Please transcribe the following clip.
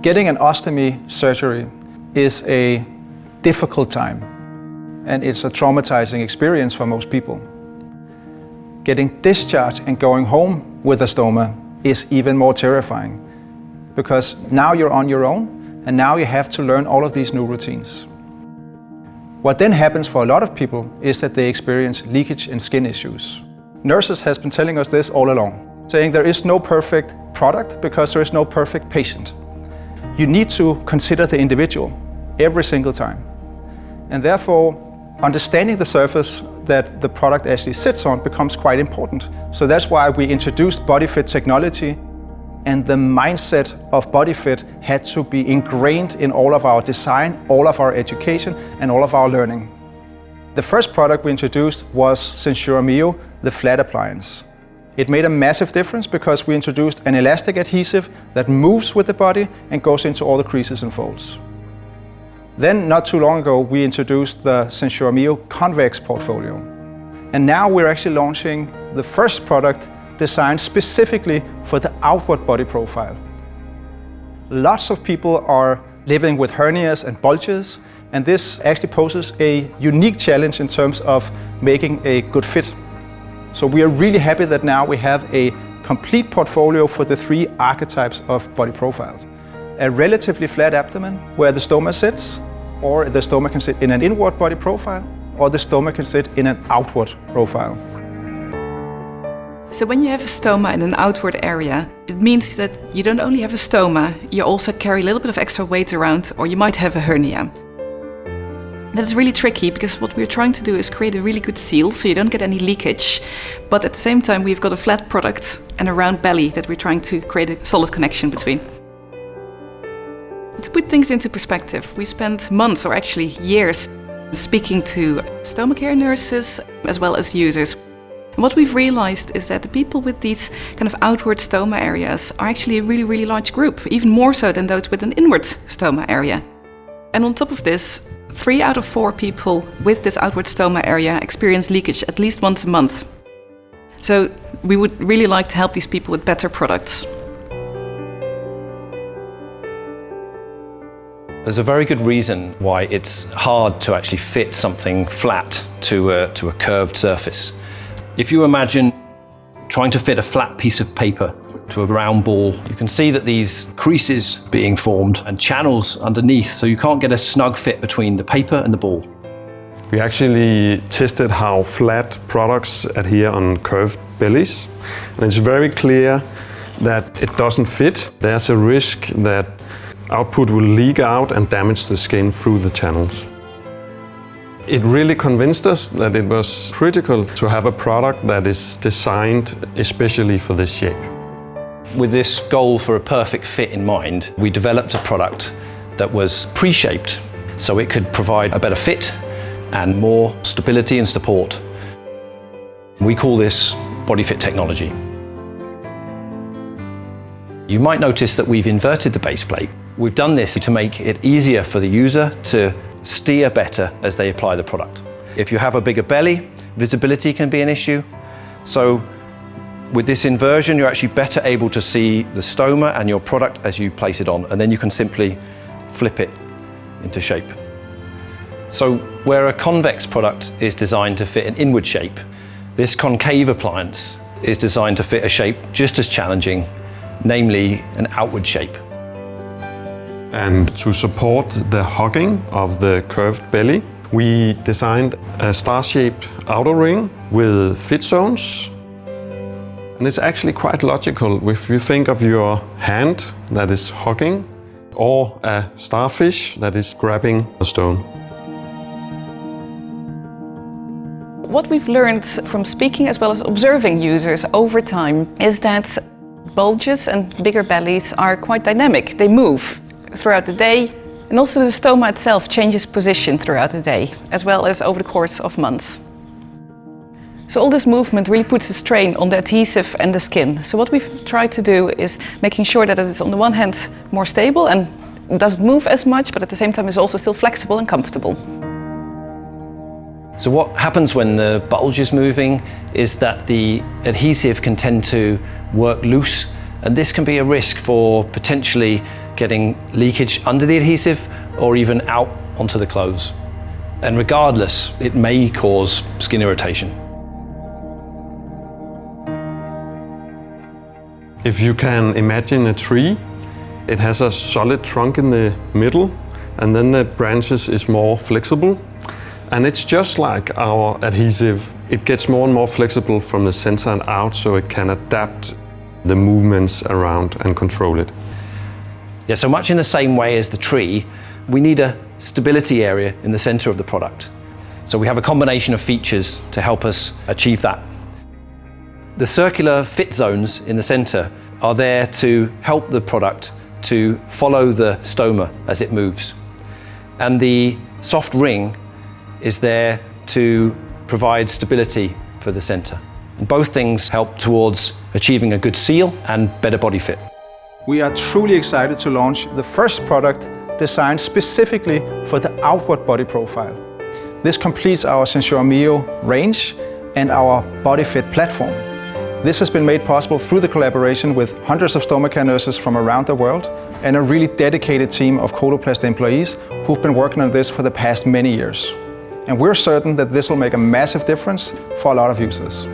Getting an ostomy surgery is a difficult time, and it's a traumatizing experience for most people. Getting discharged and going home with a stoma is even more terrifying, because now you're on your own, and now you have to learn all of these new routines. What then happens for a lot of people is that they experience leakage and skin issues. Nurses has been telling us this all along, saying there is no perfect product because there is no perfect patient. You need to consider the individual every single time. And therefore, understanding the surface that the product actually sits on becomes quite important. So that's why we introduced BodyFit technology, and the mindset of BodyFit had to be ingrained in all of our design, all of our education, and all of our learning. The first product we introduced was SenSura Mio, the flat appliance. It made a massive difference because we introduced an elastic adhesive that moves with the body and goes into all the creases and folds. Then, not too long ago, we introduced the SenSura Mio Convex portfolio. And now we're actually launching the first product designed specifically for the outward body profile. Lots of people are living with hernias and bulges, and this actually poses a unique challenge in terms of making a good fit. So we are really happy that now we have a complete portfolio for the three archetypes of body profiles. A relatively flat abdomen where the stoma sits, or the stoma can sit in an inward body profile, or the stoma can sit in an outward profile. So when you have a stoma in an outward area, it means that you don't only have a stoma, you also carry a little bit of extra weight around, or you might have a hernia. That's really tricky because what we're trying to do is create a really good seal so you don't get any leakage. But at the same time, we've got a flat product and a round belly that we're trying to create a solid connection between. To put things into perspective, we spent months or actually years speaking to Ostomy Care nurses as well as users. And what we've realized is that the people with these kind of outward stoma areas are actually a really, really large group, even more so than those with an inward stoma area. And on top of this, 3 out of 4 people with this outward stoma area experience leakage at least once a month. So we would really like to help these people with better products. There's a very good reason why it's hard to actually fit something flat to a curved surface. If you imagine trying to fit a flat piece of paper to a round ball, you can see that these creases being formed and channels underneath, so you can't get a snug fit between the paper and the ball. We actually tested how flat products adhere on curved bellies, and it's very clear that it doesn't fit. There's a risk that output will leak out and damage the skin through the channels. It really convinced us that it was critical to have a product that is designed especially for this shape. With this goal for a perfect fit in mind, we developed a product that was pre-shaped so it could provide a better fit and more stability and support. We call this BodyFit technology. You might notice that we've inverted the base plate. We've done this to make it easier for the user to steer better as they apply the product. If you have a bigger belly, visibility can be an issue. So with this inversion, you're actually better able to see the stoma and your product as you place it on, and then you can simply flip it into shape. So where a convex product is designed to fit an inward shape, this concave appliance is designed to fit a shape just as challenging, namely an outward shape. And to support the hugging of the curved belly, we designed a star-shaped outer ring with fit zones. And it's actually quite logical if you think of your hand that is hugging, or a starfish that is grabbing a stone. What we've learned from speaking as well as observing users over time is that bulges and bigger bellies are quite dynamic. They move throughout the day, and also the stoma itself changes position throughout the day, as well as over the course of months. So all this movement really puts a strain on the adhesive and the skin. So what we've tried to do is making sure that it is on the one hand more stable and doesn't move as much, but at the same time is also still flexible and comfortable. So what happens when the bulge is moving is that the adhesive can tend to work loose, and this can be a risk for potentially getting leakage under the adhesive or even out onto the clothes. And regardless, it may cause skin irritation. If you can imagine a tree, it has a solid trunk in the middle, and then the branches is more flexible. And it's just like our adhesive. It gets more and more flexible from the center and out, so it can adapt the movements around and control it. Yeah, so much in the same way as the tree, we need a stability area in the center of the product. So we have a combination of features to help us achieve that. The circular fit zones in the center are there to help the product to follow the stoma as it moves. And the soft ring is there to provide stability for the center. And both things help towards achieving a good seal and better body fit. We are truly excited to launch the first product designed specifically for the outward body profile. This completes our SenSura Mio range and our body fit platform. This has been made possible through the collaboration with hundreds of Ostomy Care nurses from around the world and a really dedicated team of Coloplast employees who've been working on this for the past many years. And we're certain that this will make a massive difference for a lot of users.